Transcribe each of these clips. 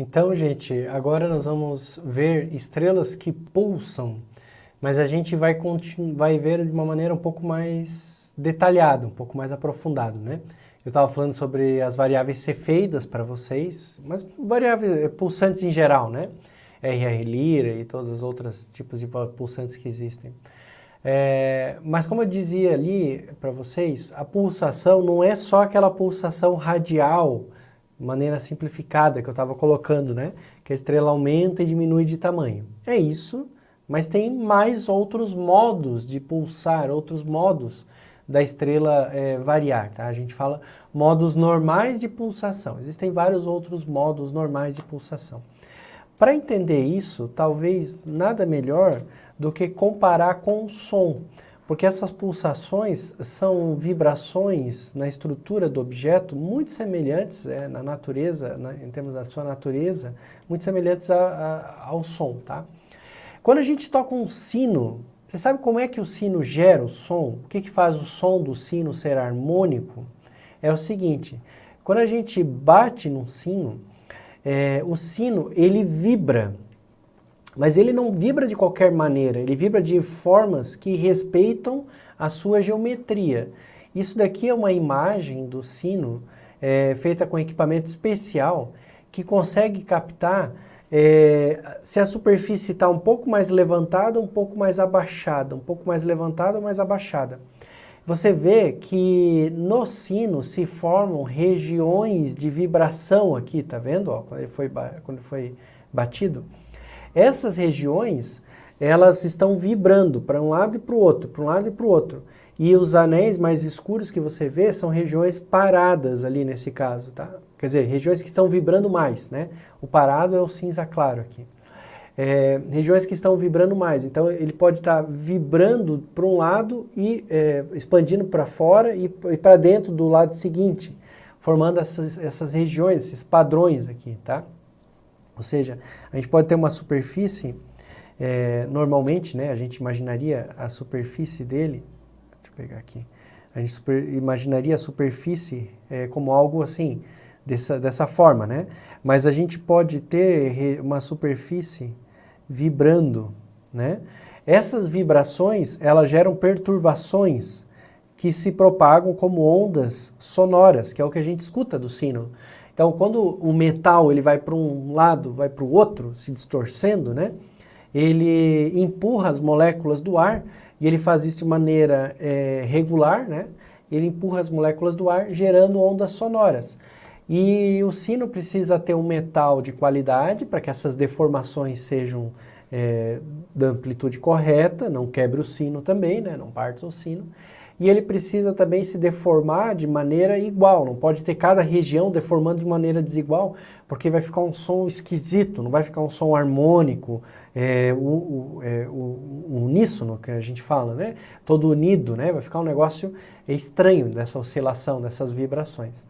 Então, gente, agora nós vamos ver estrelas que pulsam, mas a gente vai ver de uma maneira um pouco mais detalhada, um pouco mais aprofundada, né? Eu estava falando sobre as variáveis cefeidas para vocês, mas variáveis pulsantes em geral, né? RR Lyra e todos os outros tipos de pulsantes que existem. Mas como eu dizia ali para vocês, a pulsação não é só aquela pulsação radial, de maneira simplificada que eu estava colocando, né? Que a estrela aumenta e diminui de tamanho. É isso, mas tem mais outros modos de pulsar, outros modos da estrela variar, tá? A gente fala modos normais de pulsação. Existem vários outros modos normais de pulsação. Para entender isso, talvez nada melhor do que comparar com o som, porque essas pulsações são vibrações na estrutura do objeto muito semelhantes na natureza, em termos da sua natureza, muito semelhantes ao som, tá? Quando a gente toca um sino, você sabe como é que o sino gera o som? O que faz o som do sino ser harmônico? É o seguinte, quando a gente bate num sino, o sino, ele vibra, mas ele não vibra de qualquer maneira, ele vibra de formas que respeitam a sua geometria. Isso daqui é uma imagem do sino feita com equipamento especial que consegue captar se a superfície está um pouco mais levantada, um pouco mais abaixada, um pouco mais levantada ou mais abaixada. Você vê que no sino se formam regiões de vibração aqui, tá vendo? Ó, quando ele foi batido. Essas regiões, elas estão vibrando para um lado e para o outro, para um lado e para o outro. E os anéis mais escuros que você vê são regiões paradas ali nesse caso, tá? Quer dizer, regiões que estão vibrando mais, né? O parado é o cinza claro aqui. Regiões que estão vibrando mais. Então, ele pode estar vibrando para um lado e expandindo para fora e para dentro do lado seguinte, formando essas regiões, esses padrões aqui, tá? Ou seja, a gente pode ter uma superfície, normalmente, né, a gente imaginaria a superfície dele, deixa eu pegar aqui, a gente imaginaria a superfície como algo assim, dessa forma, né? Mas a gente pode ter uma superfície vibrando, né? Essas vibrações, elas geram perturbações que se propagam como ondas sonoras, que é o que a gente escuta do sino. Então, quando o metal ele vai para um lado, vai para o outro, se distorcendo, né? Ele empurra as moléculas do ar e ele faz isso de maneira regular, né? Ele empurra as moléculas do ar, gerando ondas sonoras. E o sino precisa ter um metal de qualidade para que essas deformações sejam da amplitude correta, não quebre o sino também, né? Não parta o sino. E ele precisa também se deformar de maneira igual, não pode ter cada região deformando de maneira desigual, porque vai ficar um som esquisito, não vai ficar um som harmônico, uníssono, que a gente fala, né? Todo unido, né? Vai ficar um negócio estranho dessa oscilação, dessas vibrações.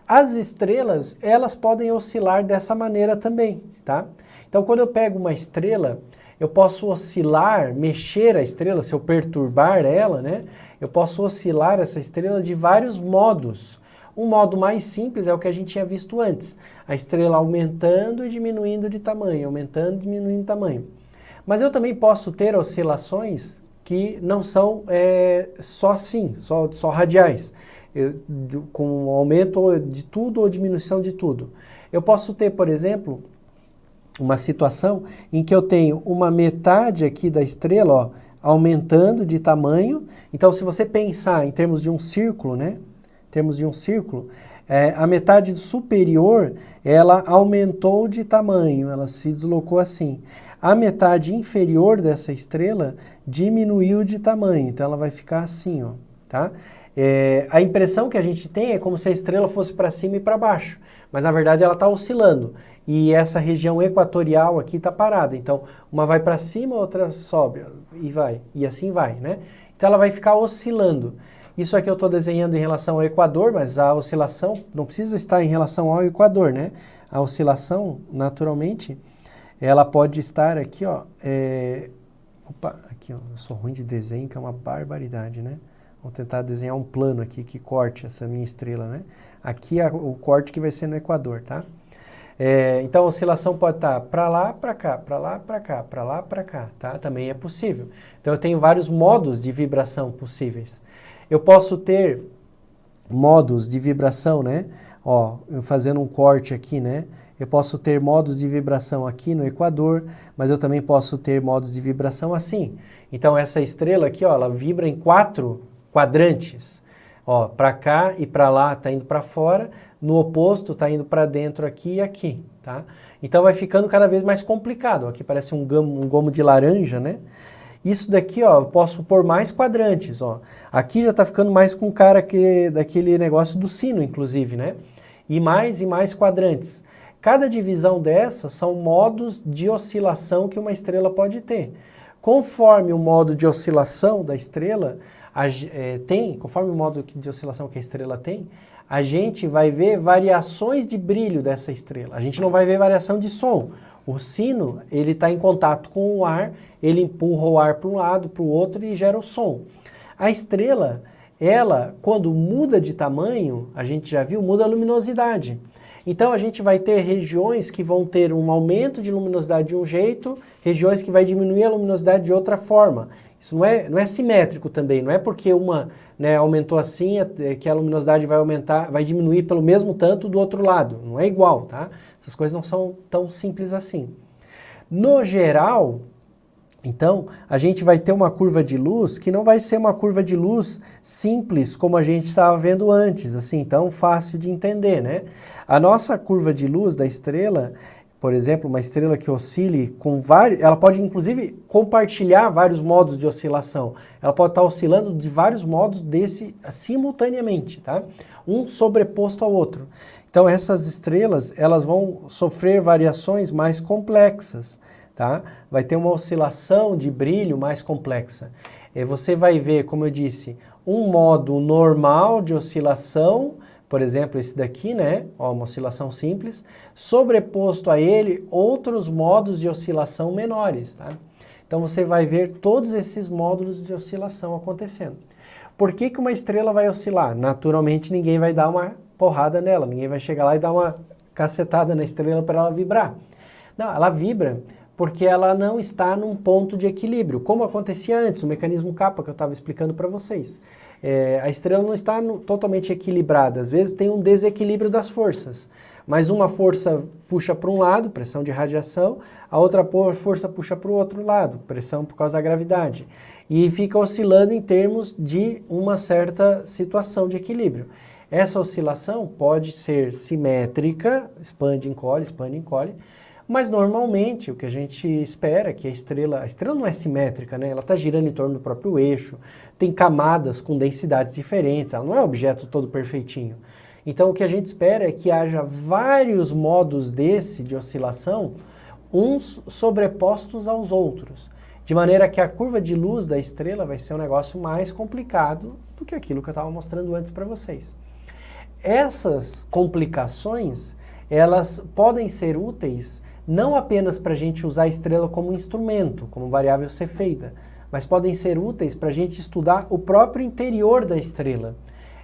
As estrelas, elas podem oscilar dessa maneira também, tá? Então, quando eu pego uma estrela, eu posso oscilar, mexer a estrela, se eu perturbar ela, né? Eu posso oscilar essa estrela de vários modos. Um modo mais simples é o que a gente tinha visto antes. A estrela aumentando e diminuindo de tamanho, aumentando e diminuindo de tamanho. Mas eu também posso ter oscilações que não são só assim, só radiais. Com aumento de tudo ou diminuição de tudo. Eu posso ter, por exemplo, uma situação em que eu tenho uma metade aqui da estrela, ó, aumentando de tamanho. Então, se você pensar em termos de um círculo, né? Em termos de um círculo, a metade superior, ela aumentou de tamanho, ela se deslocou assim. A metade inferior dessa estrela diminuiu de tamanho, então ela vai ficar assim, ó, tá? A impressão que a gente tem é como se a estrela fosse para cima e para baixo, mas na verdade ela está oscilando e essa região equatorial aqui está parada, então uma vai para cima, outra sobe e vai, e assim vai, né? Então ela vai ficar oscilando. Isso aqui eu estou desenhando em relação ao Equador, mas a oscilação não precisa estar em relação ao Equador, né? A oscilação, naturalmente, ela pode estar aqui, ó, opa, aqui ó, eu sou ruim de desenho, que é uma barbaridade, né? Vou tentar desenhar um plano aqui que corte essa minha estrela, né? Aqui é o corte que vai ser no Equador, tá? Então a oscilação pode estar para lá, para cá, para lá, para cá, para lá, para cá, tá? Também é possível. Então eu tenho vários modos de vibração possíveis. Eu posso ter modos de vibração, né? Ó, eu fazendo um corte aqui, né? Eu posso ter modos de vibração aqui no equador, mas eu também posso ter modos de vibração assim. Então essa estrela aqui, ó, ela vibra em 4 quadrantes. Ó, para cá e para lá tá indo para fora, no oposto tá indo para dentro aqui e aqui, tá? Então vai ficando cada vez mais complicado. Aqui parece um gomo de laranja, né? Isso daqui, ó, eu posso pôr mais quadrantes, ó. Aqui já tá ficando mais com cara daquele negócio do sino, inclusive, né? E mais quadrantes. Cada divisão dessas são modos de oscilação que uma estrela pode ter. Conforme o modo de oscilação da estrela conforme o modo de oscilação que a estrela tem, a gente vai ver variações de brilho dessa estrela. A gente não vai ver variação de som. O sino, ele está em contato com o ar, ele empurra o ar para um lado, para o outro e gera o som. A estrela, ela, quando muda de tamanho, a gente já viu, muda a luminosidade. Então a gente vai ter regiões que vão ter um aumento de luminosidade de um jeito, regiões que vai diminuir a luminosidade de outra forma. Isso não é simétrico também, não é porque uma, né, aumentou assim que a luminosidade vai aumentar, vai diminuir pelo mesmo tanto do outro lado. Não é igual, tá? Essas coisas não são tão simples assim. No geral, então, a gente vai ter uma curva de luz que não vai ser uma curva de luz simples como a gente estava vendo antes, assim, tão fácil de entender, né? A nossa curva de luz da estrela, por exemplo, uma estrela que oscile com vários... Ela pode, inclusive, compartilhar vários modos de oscilação. Ela pode estar oscilando de vários modos simultaneamente, tá? Um sobreposto ao outro. Então, essas estrelas, elas vão sofrer variações mais complexas, tá? Vai ter uma oscilação de brilho mais complexa. Você vai ver, como eu disse, um modo normal de oscilação, por exemplo, esse daqui, né? Ó, uma oscilação simples, sobreposto a ele outros modos de oscilação menores, tá? Então você vai ver todos esses módulos de oscilação acontecendo. Por que uma estrela vai oscilar? Naturalmente ninguém vai dar uma porrada nela, ninguém vai chegar lá e dar uma cacetada na estrela para ela vibrar. Não, ela vibra porque ela não está num ponto de equilíbrio, como acontecia antes, o mecanismo Kappa que eu estava explicando para vocês. A estrela não está totalmente equilibrada, às vezes tem um desequilíbrio das forças, mas uma força puxa para um lado, pressão de radiação, a outra força puxa para o outro lado, pressão por causa da gravidade, e fica oscilando em termos de uma certa situação de equilíbrio. Essa oscilação pode ser simétrica, expande, encolhe, mas normalmente o que a gente espera é que a estrela não é simétrica, né? Ela está girando em torno do próprio eixo, tem camadas com densidades diferentes, ela não é um objeto todo perfeitinho. Então o que a gente espera é que haja vários modos de oscilação, uns sobrepostos aos outros, de maneira que a curva de luz da estrela vai ser um negócio mais complicado do que aquilo que eu estava mostrando antes para vocês. Essas complicações, elas podem ser úteis não apenas para a gente usar a estrela como instrumento, como variável cefeida, mas podem ser úteis para a gente estudar o próprio interior da estrela.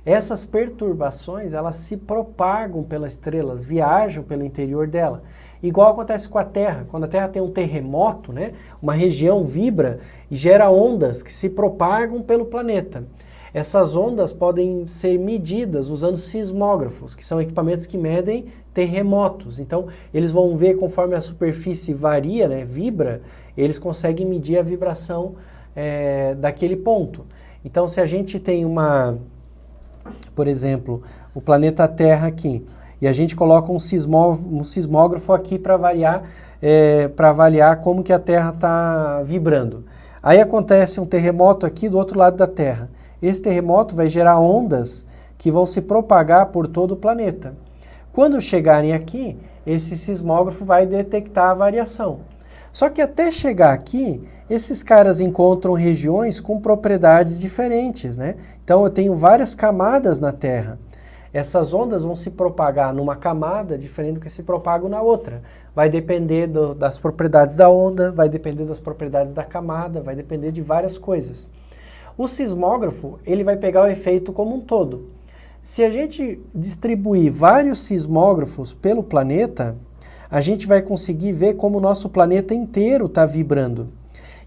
Essas perturbações, elas se propagam pelas estrelas, viajam pelo interior dela. Igual acontece com a Terra. Quando a Terra tem um terremoto, né, uma região vibra e gera ondas que se propagam pelo planeta. Essas ondas podem ser medidas usando sismógrafos, que são equipamentos que medem terremotos. Então, eles vão ver conforme a superfície varia, né, vibra, eles conseguem medir a vibração daquele ponto. Então, se a gente tem por exemplo, o planeta Terra aqui, e a gente coloca um sismógrafo aqui para avaliar como que a Terra está vibrando. Aí acontece um terremoto aqui do outro lado da Terra. Esse terremoto vai gerar ondas que vão se propagar por todo o planeta. Quando chegarem aqui, esse sismógrafo vai detectar a variação. Só que até chegar aqui, esses caras encontram regiões com propriedades diferentes, né? Então eu tenho várias camadas na Terra. Essas ondas vão se propagar numa camada diferente do que se propagam na outra. Vai depender das propriedades da onda, vai depender das propriedades da camada, vai depender de várias coisas. O sismógrafo, ele vai pegar o efeito como um todo. Se a gente distribuir vários sismógrafos pelo planeta, a gente vai conseguir ver como o nosso planeta inteiro está vibrando.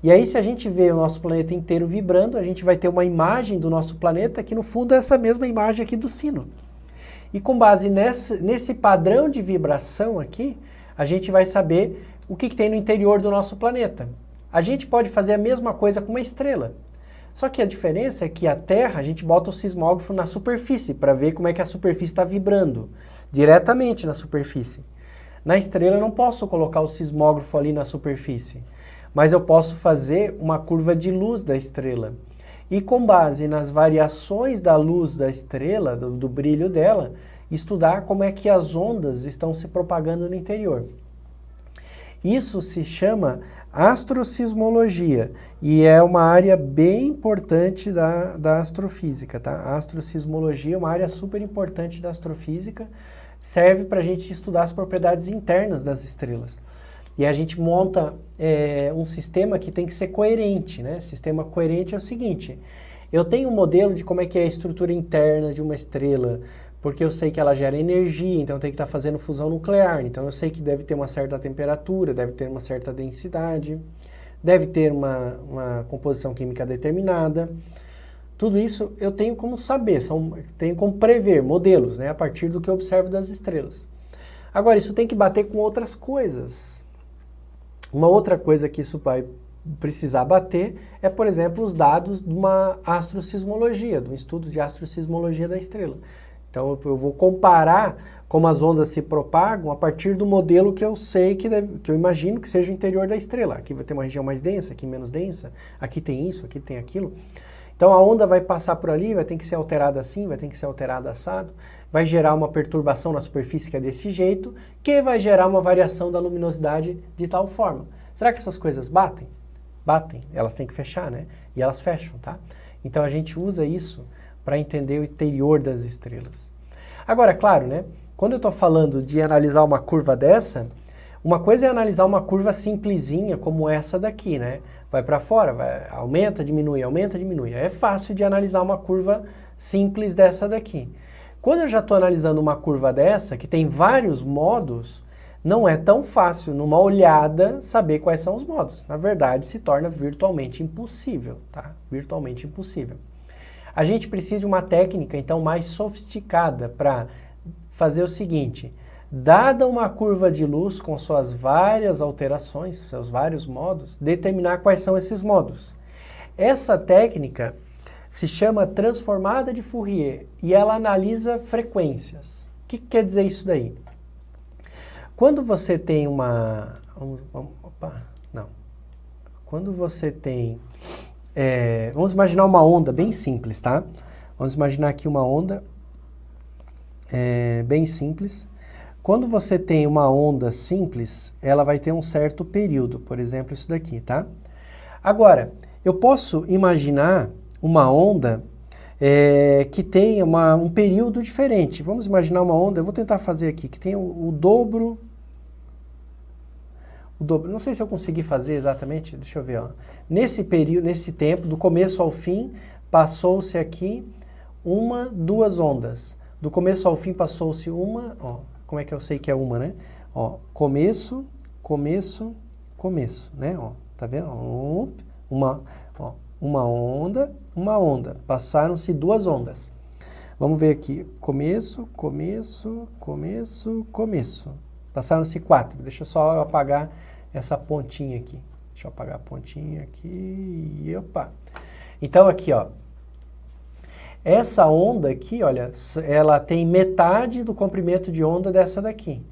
E aí, se a gente vê o nosso planeta inteiro vibrando, a gente vai ter uma imagem do nosso planeta que, no fundo, é essa mesma imagem aqui do sino. E com base nesse padrão de vibração aqui, a gente vai saber o que tem no interior do nosso planeta. A gente pode fazer a mesma coisa com uma estrela. Só que a diferença é que a Terra, a gente bota o sismógrafo na superfície para ver como é que a superfície está vibrando, diretamente na superfície. Na estrela eu não posso colocar o sismógrafo ali na superfície, mas eu posso fazer uma curva de luz da estrela. E com base nas variações da luz da estrela, do brilho dela, estudar como é que as ondas estão se propagando no interior. Isso se chama astrosismologia e é uma área bem importante da astrofísica, tá? A astrosismologia é uma área super importante da astrofísica, serve para a gente estudar as propriedades internas das estrelas. E a gente monta um sistema que tem que ser coerente, né? Sistema coerente é o seguinte, eu tenho um modelo de como é que é a estrutura interna de uma estrela, porque eu sei que ela gera energia, então tem que estar fazendo fusão nuclear, então eu sei que deve ter uma certa temperatura, deve ter uma certa densidade, deve ter uma composição química determinada. Tudo isso eu tenho como saber, tenho como prever modelos, né, a partir do que eu observo das estrelas. Agora, isso tem que bater com outras coisas. Uma outra coisa que isso vai precisar bater é, por exemplo, os dados de uma astrosismologia, de um estudo de astrosismologia da estrela. Então eu vou comparar como as ondas se propagam a partir do modelo que eu sei que eu imagino que seja o interior da estrela. Aqui vai ter uma região mais densa, aqui menos densa, aqui tem isso, aqui tem aquilo. Então a onda vai passar por ali, vai ter que ser alterada assim, vai ter que ser alterada assado, vai gerar uma perturbação na superfície que é desse jeito, que vai gerar uma variação da luminosidade de tal forma. Será que essas coisas batem? Batem, elas têm que fechar, né? E elas fecham, tá? Então a gente usa isso para entender o interior das estrelas. Agora, claro, né? Quando eu estou falando de analisar uma curva dessa, uma coisa é analisar uma curva simplesinha como essa daqui, né? Vai para fora, aumenta, diminui, aumenta, diminui. É fácil de analisar uma curva simples dessa daqui. Quando eu já estou analisando uma curva dessa, que tem vários modos, não é tão fácil, numa olhada, saber quais são os modos. Na verdade, se torna virtualmente impossível, tá? Virtualmente impossível. A gente precisa de uma técnica, então, mais sofisticada para fazer o seguinte. Dada uma curva de luz com suas várias alterações, seus vários modos, determinar quais são esses modos. Essa técnica se chama transformada de Fourier e ela analisa frequências. O que quer dizer isso daí? Quando você tem uma... Quando você tem... vamos imaginar uma onda bem simples, tá? Vamos imaginar aqui uma onda bem simples. Quando você tem uma onda simples, ela vai ter um certo período, por exemplo, isso daqui, tá? Agora, eu posso imaginar uma onda que tenha um período diferente. Vamos imaginar uma onda, eu vou tentar fazer aqui, que tenha o dobro, não sei se eu consegui fazer exatamente, deixa eu ver, ó. Nesse período, nesse tempo, do começo ao fim, passou-se aqui duas ondas. Do começo ao fim passou-se ó, como é que eu sei que é uma, né? Ó, começo, começo, começo, né? Ó, tá vendo? Uma onda, passaram-se duas ondas. Vamos ver aqui, começo, começo, começo, começo. Passaram-se 4, deixa eu só apagar essa pontinha aqui. Deixa eu apagar a pontinha aqui e opa. Então aqui, ó. Essa onda aqui, olha, ela tem metade do comprimento de onda dessa daqui.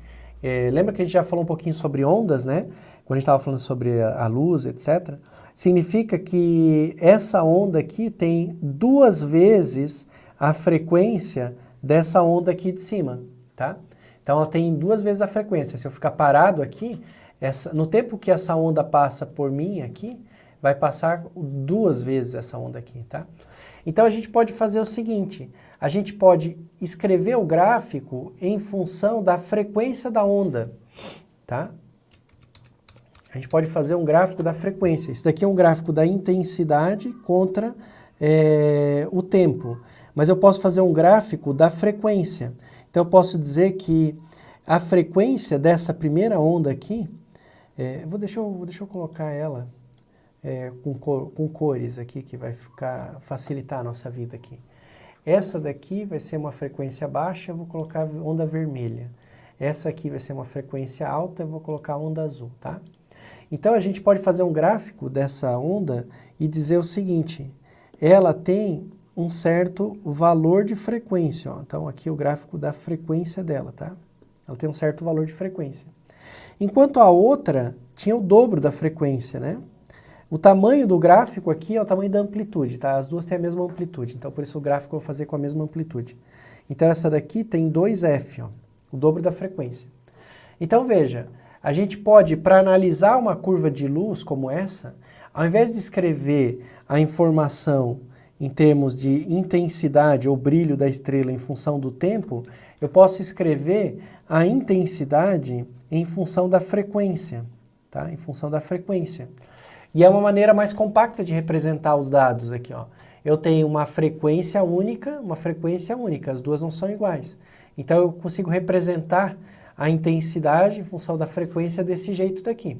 Lembra que a gente já falou um pouquinho sobre ondas, né? Quando a gente estava falando sobre a luz, etc. Significa que essa onda aqui tem 2 vezes a frequência dessa onda aqui de cima, tá? Então ela tem 2 vezes a frequência. Se eu ficar parado aqui, no tempo que essa onda passa por mim aqui, vai passar 2 vezes essa onda aqui, tá? Então a gente pode fazer o seguinte, a gente pode escrever o gráfico em função da frequência da onda, tá? A gente pode fazer um gráfico da frequência. Isso daqui é um gráfico da intensidade contra o tempo. Mas eu posso fazer um gráfico da frequência. Então eu posso dizer que a frequência dessa primeira onda aqui, deixa eu colocar ela com cores aqui, que vai facilitar a nossa vida aqui. Essa daqui vai ser uma frequência baixa, eu vou colocar onda vermelha. Essa aqui vai ser uma frequência alta, eu vou colocar onda azul, tá? Então a gente pode fazer um gráfico dessa onda e dizer o seguinte, ela tem um certo valor de frequência, ó. Então aqui é o gráfico da frequência dela, tá? Ela tem um certo valor de frequência. Enquanto a outra tinha o dobro da frequência, né? O tamanho do gráfico aqui é o tamanho da amplitude, tá? As duas têm a mesma amplitude, então por isso o gráfico eu vou fazer com a mesma amplitude. Então essa daqui tem 2F, ó, o dobro da frequência. Então veja, a gente pode, para analisar uma curva de luz como essa, ao invés de escrever a informação em termos de intensidade ou brilho da estrela em função do tempo, eu posso escrever a intensidade em função da frequência, tá? Em função da frequência. E é uma maneira mais compacta de representar os dados aqui, ó. Eu tenho uma frequência única, as duas não são iguais. Então eu consigo representar a intensidade em função da frequência desse jeito daqui.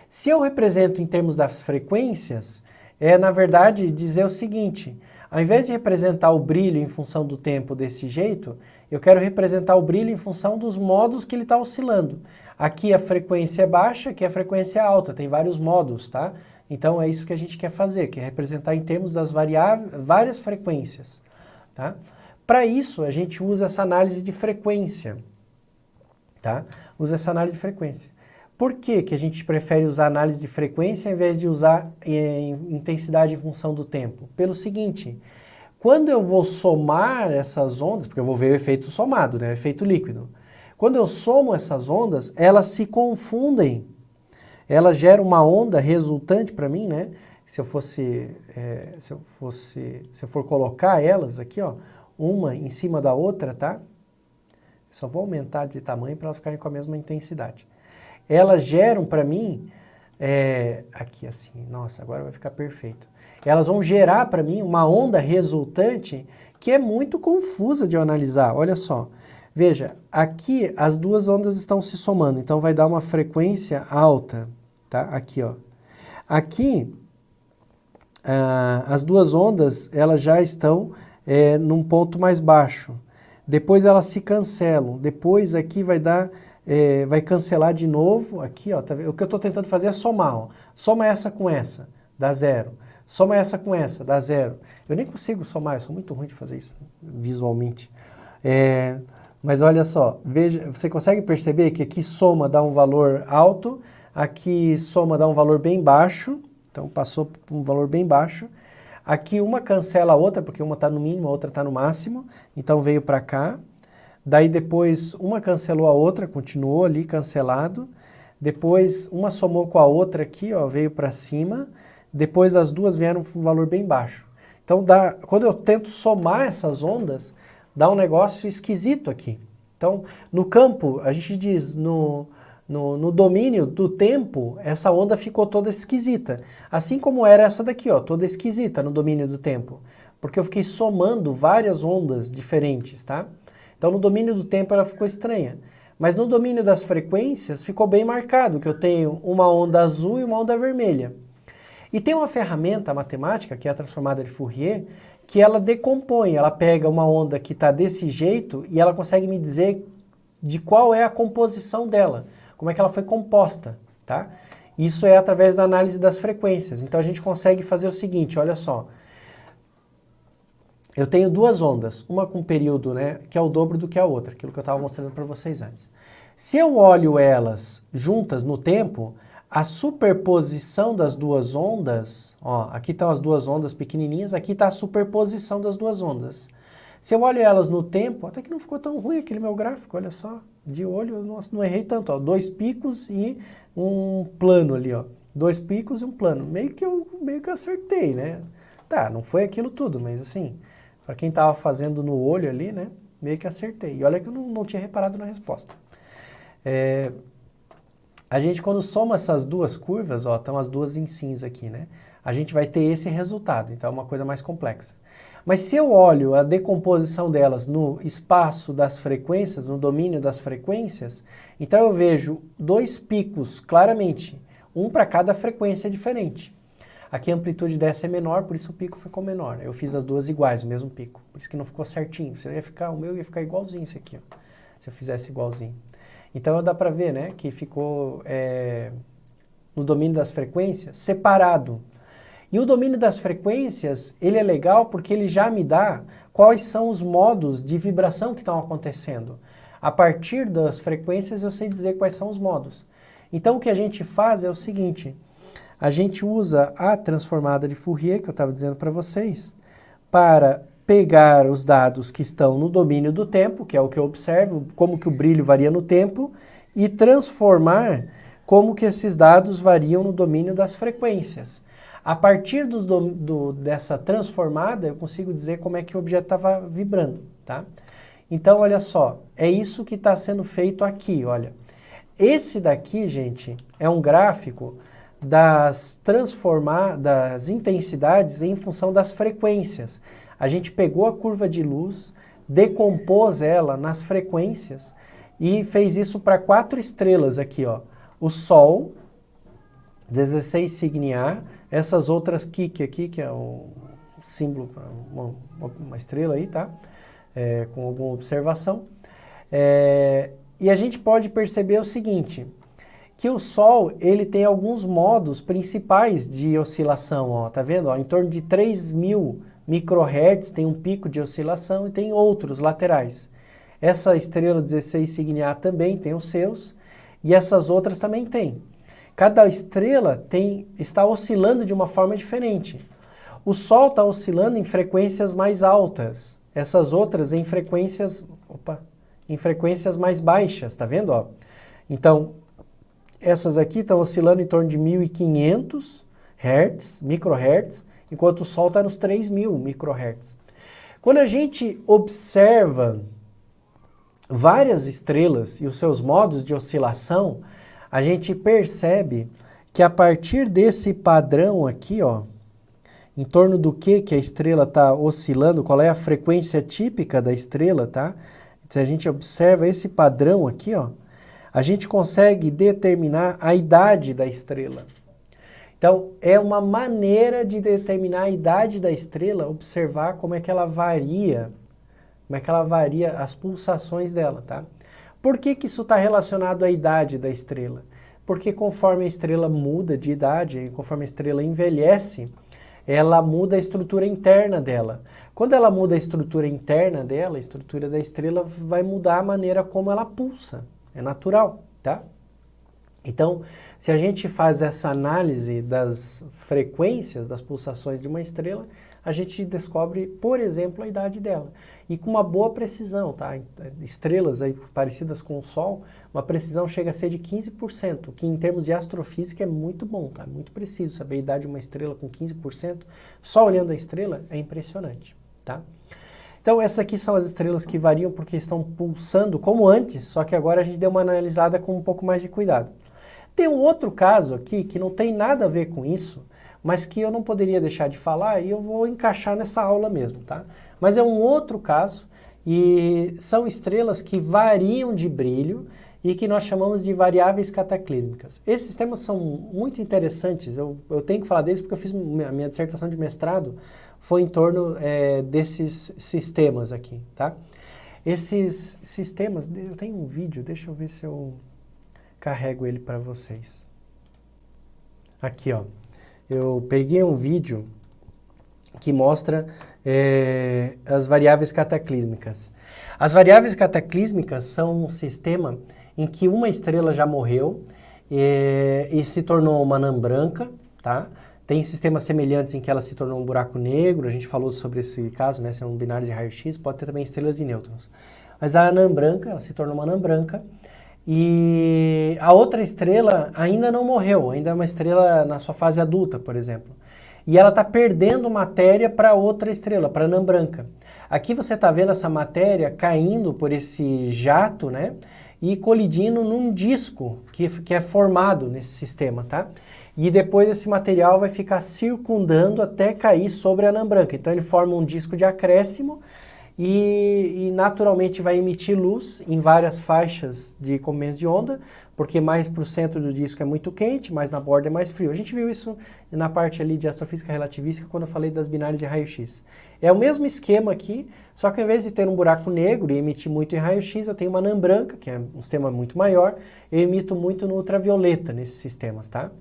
Se eu represento em termos das frequências, na verdade, dizer o seguinte, ao invés de representar o brilho em função do tempo desse jeito, eu quero representar o brilho em função dos modos que ele está oscilando. Aqui a frequência é baixa, aqui a frequência é alta, tem vários modos, tá? Então é isso que a gente quer fazer, que é representar em termos das várias frequências, tá? Para isso, a gente usa essa análise de frequência, tá? Usa essa análise de frequência. Por que que a gente prefere usar análise de frequência ao invés de usar intensidade em função do tempo? Pelo seguinte, quando eu vou somar essas ondas, porque eu vou ver o efeito somado, né? O efeito líquido. Quando eu somo essas ondas, elas se confundem. Elas geram uma onda resultante para mim, né? Se eu for colocar elas aqui, ó, uma em cima da outra, tá? Só vou aumentar de tamanho para elas ficarem com a mesma intensidade. Elas geram para mim, aqui assim, nossa, agora vai ficar perfeito. Elas vão gerar para mim uma onda resultante que é muito confusa de eu analisar. Olha só, veja, aqui as duas ondas estão se somando, então vai dar uma frequência alta, tá? Aqui, ó. Aqui, as duas ondas, elas já estão num ponto mais baixo. Depois elas se cancelam. Depois aqui vai dar... vai cancelar de novo, aqui, ó, tá vendo? O que eu estou tentando fazer é somar, ó. Soma essa com essa, dá 0. Soma essa com essa, dá 0. Eu nem consigo somar, eu sou muito ruim de fazer isso visualmente. Mas olha só, veja, você consegue perceber que aqui soma dá um valor alto, aqui soma dá um valor bem baixo, então passou por um valor bem baixo. Aqui uma cancela a outra, porque uma está no mínimo, a outra está no máximo, então veio para cá. Daí depois uma cancelou a outra, continuou ali cancelado. Depois uma somou com a outra aqui, ó, veio para cima. Depois as duas vieram com um valor bem baixo. Então quando eu tento somar essas ondas, dá um negócio esquisito aqui. Então no campo, a gente diz, no domínio do tempo, essa onda ficou toda esquisita. Assim como era essa daqui, ó, toda esquisita no domínio do tempo. Porque eu fiquei somando várias ondas diferentes, tá? Então, no domínio do tempo ela ficou estranha. Mas no domínio das frequências ficou bem marcado, que eu tenho uma onda azul e uma onda vermelha. E tem uma ferramenta matemática, que é a transformada de Fourier, que ela decompõe, ela pega uma onda que está desse jeito e ela consegue me dizer de qual é a composição dela, como é que ela foi composta, tá? Isso é através da análise das frequências. Então, a gente consegue fazer o seguinte, olha só. Eu tenho duas ondas, uma com período, né, que é o dobro do que a outra, aquilo que eu estava mostrando para vocês antes. Se eu olho elas juntas no tempo, a superposição das duas ondas, ó, aqui estão as duas ondas pequenininhas, aqui está a superposição das duas ondas. Se eu olho elas no tempo, até que não ficou tão ruim aquele meu gráfico, olha só, de olho eu não errei tanto, ó, 2 picos e um plano ali, ó, 2 picos e um plano, meio que eu acertei, né? Tá, não foi aquilo tudo, mas assim... Para quem estava fazendo no olho ali, né, meio que acertei. E olha que eu não tinha reparado na resposta. A gente, quando soma essas duas curvas, ó, estão as duas em cinza aqui, né? a gente vai ter esse resultado. Então é uma coisa mais complexa. Mas se eu olho a decomposição delas no espaço das frequências, no domínio das frequências, então eu vejo dois picos claramente, um para cada frequência diferente. Aqui a amplitude dessa é menor, por isso o pico ficou menor. Eu fiz as duas iguais, o mesmo pico. Por isso que não ficou certinho. O meu ia ficar igualzinho isso aqui, ó, se eu fizesse igualzinho. Então dá para ver, né, que ficou no domínio das frequências separado. E o domínio das frequências, ele é legal porque ele já me dá quais são os modos de vibração que estão acontecendo. A partir das frequências eu sei dizer quais são os modos. Então o que a gente faz é o seguinte, a gente usa a transformada de Fourier, que eu estava dizendo para vocês, para pegar os dados que estão no domínio do tempo, que é o que eu observo, como que o brilho varia no tempo, e transformar como que esses dados variam no domínio das frequências. A partir dessa transformada, eu consigo dizer como é que o objeto estava vibrando, tá? Então, olha só, é isso que está sendo feito aqui, olha. Esse daqui, gente, é um gráfico das intensidades em função das frequências. A gente pegou a curva de luz, decompôs ela nas frequências e fez isso para 4 estrelas aqui, ó. O Sol, 16 Cygni A, essas outras Kik aqui, que é um símbolo para uma estrela aí, tá? Com alguma observação. E a gente pode perceber o seguinte, que o Sol, ele tem alguns modos principais de oscilação, ó, tá vendo? Ó, em torno de 3.000 microhertz tem um pico de oscilação e tem outros laterais. Essa estrela 16 Cygni A também tem os seus, e essas outras também tem. Cada estrela está oscilando de uma forma diferente. O Sol está oscilando em frequências mais altas, essas outras em frequências mais baixas, tá vendo? Ó? Então, essas aqui estão oscilando em torno de 1.500 Hz, microhertz, enquanto o Sol está nos 3.000 microhertz. Quando a gente observa várias estrelas e os seus modos de oscilação, a gente percebe que a partir desse padrão aqui, ó, em torno do que a estrela está oscilando, qual é a frequência típica da estrela, tá? Se a gente observa esse padrão aqui, ó, a gente consegue determinar a idade da estrela. Então, é uma maneira de determinar a idade da estrela, observar como é que ela varia as pulsações dela, tá? Por que que isso está relacionado à idade da estrela? Porque conforme a estrela muda de idade, conforme a estrela envelhece, ela muda a estrutura interna dela. Quando ela muda a estrutura interna dela, a estrutura da estrela vai mudar a maneira como ela pulsa. É natural, tá? Então, se a gente faz essa análise das frequências das pulsações de uma estrela, a gente descobre, por exemplo, a idade dela. E com uma boa precisão, tá? Estrelas aí parecidas com o Sol, uma precisão chega a ser de 15%, que em termos de astrofísica é muito bom, tá? Muito preciso saber a idade de uma estrela com 15%, só olhando a estrela é impressionante, tá? Então essas aqui são as estrelas que variam porque estão pulsando como antes, só que agora a gente deu uma analisada com um pouco mais de cuidado. Tem um outro caso aqui que não tem nada a ver com isso, mas que eu não poderia deixar de falar e eu vou encaixar nessa aula mesmo, tá? Mas é um outro caso e são estrelas que variam de brilho e que nós chamamos de variáveis cataclísmicas. Esses temas são muito interessantes, eu tenho que falar deles porque eu fiz a minha dissertação de mestrado foi em torno desses sistemas aqui, tá? Esses sistemas, eu tenho um vídeo, deixa eu ver se eu carrego ele para vocês. Aqui, ó. Eu peguei um vídeo que mostra as variáveis cataclísmicas. As variáveis cataclísmicas são um sistema em que uma estrela já morreu e se tornou uma anã branca, tá? Tem sistemas semelhantes em que ela se tornou um buraco negro, a gente falou sobre esse caso, né? São binários de raio-x, pode ter também estrelas de nêutrons. Mas a anã branca, ela se tornou uma anã branca, e a outra estrela ainda não morreu, ainda é uma estrela na sua fase adulta, por exemplo. E ela está perdendo matéria para outra estrela, para a anã branca. Aqui você está vendo essa matéria caindo por esse jato, né? e colidindo num disco que é formado nesse sistema, tá? E depois esse material vai ficar circundando até cair sobre a anã branca. Então ele forma um disco de acréscimo e naturalmente vai emitir luz em várias faixas de comprimento de onda, porque mais para o centro do disco é muito quente, mais na borda é mais frio. A gente viu isso na parte ali de astrofísica relativística quando eu falei das binárias de raio-x. É o mesmo esquema aqui, só que ao invés de ter um buraco negro e emitir muito em raio-x, eu tenho uma anã branca, que é um sistema muito maior, eu emito muito no ultravioleta nesses sistemas, tá?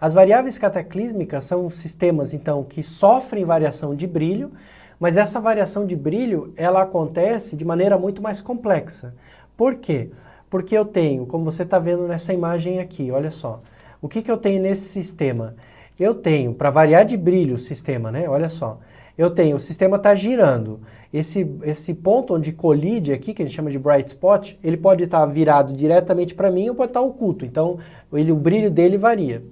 As variáveis cataclísmicas são sistemas, então, que sofrem variação de brilho, mas essa variação de brilho, ela acontece de maneira muito mais complexa. Por quê? Porque eu tenho, como você está vendo nessa imagem aqui, olha só. O que eu tenho nesse sistema? Eu tenho, para variar de brilho o sistema, né? Olha só. Eu tenho, o sistema está girando. Esse ponto onde colide aqui, que a gente chama de bright spot, ele pode estar virado diretamente para mim ou pode estar oculto. Então, o brilho dele varia.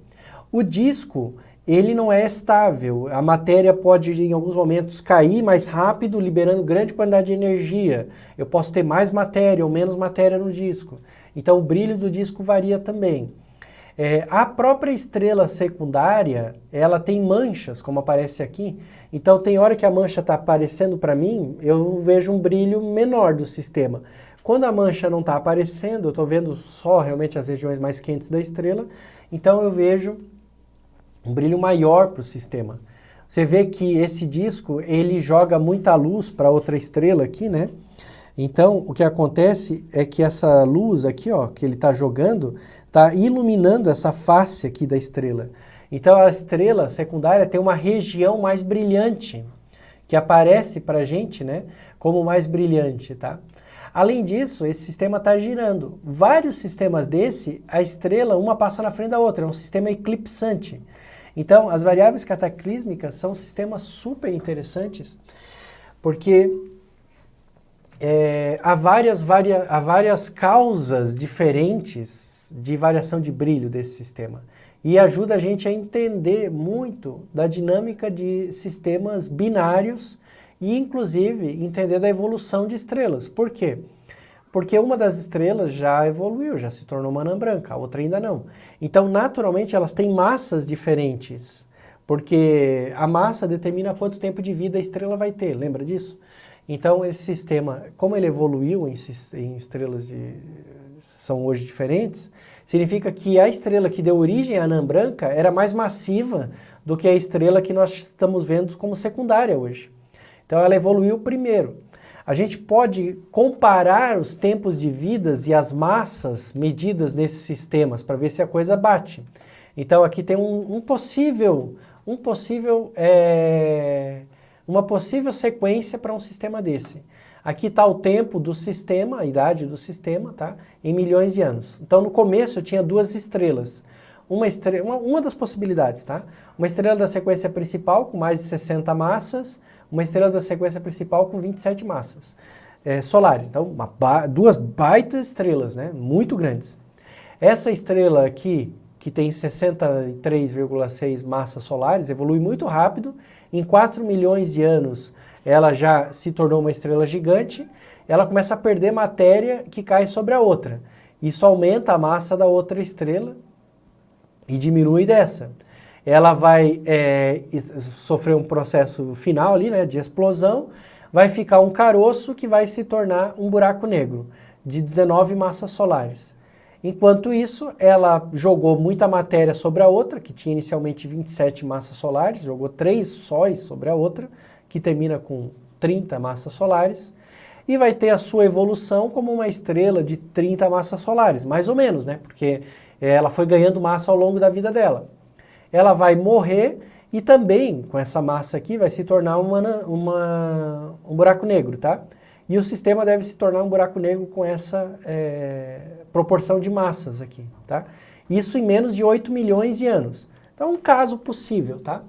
O disco, ele não é estável. A matéria pode, em alguns momentos, cair mais rápido, liberando grande quantidade de energia. Eu posso ter mais matéria ou menos matéria no disco. Então, o brilho do disco varia também. A própria estrela secundária, ela tem manchas, como aparece aqui. Então, tem hora que a mancha está aparecendo para mim, eu vejo um brilho menor do sistema. Quando a mancha não está aparecendo, eu estou vendo só realmente as regiões mais quentes da estrela, então eu vejo um brilho maior para o sistema. Você vê que esse disco, ele joga muita luz para outra estrela aqui, né? Então, o que acontece é que essa luz aqui, ó, que ele está jogando, está iluminando essa face aqui da estrela. Então, a estrela secundária tem uma região mais brilhante, que aparece para a gente, né, como mais brilhante, tá? Além disso, esse sistema está girando. Vários sistemas desse, a estrela, uma passa na frente da outra, é um sistema eclipsante. Então, as variáveis cataclísmicas são sistemas super interessantes, porque há várias causas diferentes de variação de brilho desse sistema. E ajuda a gente a entender muito da dinâmica de sistemas binários e, inclusive, entender da evolução de estrelas. Por quê? Porque uma das estrelas já evoluiu, já se tornou uma anã branca, a outra ainda não. Então, naturalmente, elas têm massas diferentes, porque a massa determina quanto tempo de vida a estrela vai ter, lembra disso? Então, esse sistema, como ele evoluiu em estrelas que são hoje diferentes, significa que a estrela que deu origem à anã branca era mais massiva do que a estrela que nós estamos vendo como secundária hoje. Então, ela evoluiu primeiro. A gente pode comparar os tempos de vidas e as massas medidas nesses sistemas para ver se a coisa bate. Então aqui tem uma possível sequência para um sistema desse. Aqui está o tempo do sistema, a idade do sistema, tá? Em milhões de anos. Então no começo eu tinha duas estrelas. Uma das possibilidades, tá? Uma estrela da sequência principal com mais de 60 massas, uma estrela da sequência principal com 27 massas solares. Então, duas baitas estrelas, né? Muito grandes. Essa estrela aqui, que tem 63,6 massas solares, evolui muito rápido. Em 4 milhões de anos, ela já se tornou uma estrela gigante. Ela começa a perder matéria que cai sobre a outra. Isso aumenta a massa da outra estrela e diminui dessa. Ela vai sofrer um processo final ali, né, de explosão, vai ficar um caroço que vai se tornar um buraco negro de 19 massas solares. Enquanto isso, ela jogou muita matéria sobre a outra, que tinha inicialmente 27 massas solares, jogou 3 sóis sobre a outra, que termina com 30 massas solares, e vai ter a sua evolução como uma estrela de 30 massas solares, mais ou menos, né, porque ela foi ganhando massa ao longo da vida dela. Ela vai morrer e também, com essa massa aqui, vai se tornar um buraco negro, tá? E o sistema deve se tornar um buraco negro com essa proporção de massas aqui, tá? Isso em menos de 8 milhões de anos. Então, é um caso possível, tá?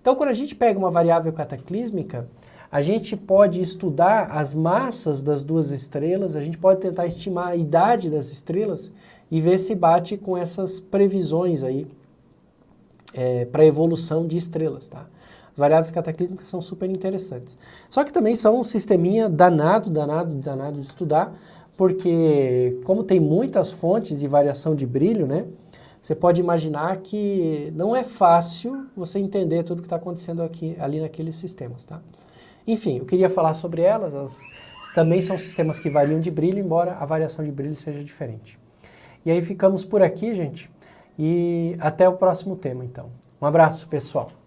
Então, quando a gente pega uma variável cataclísmica, a gente pode estudar as massas das duas estrelas, a gente pode tentar estimar a idade das estrelas e ver se bate com essas previsões aí, para a evolução de estrelas, tá? As variáveis cataclísmicas são super interessantes. Só que também são um sisteminha danado de estudar, porque como tem muitas fontes de variação de brilho, né, você pode imaginar que não é fácil você entender tudo que está acontecendo ali naqueles sistemas, tá? Enfim, eu queria falar sobre elas, também são sistemas que variam de brilho, embora a variação de brilho seja diferente. E aí ficamos por aqui, gente, e até o próximo tema, então. Um abraço, pessoal!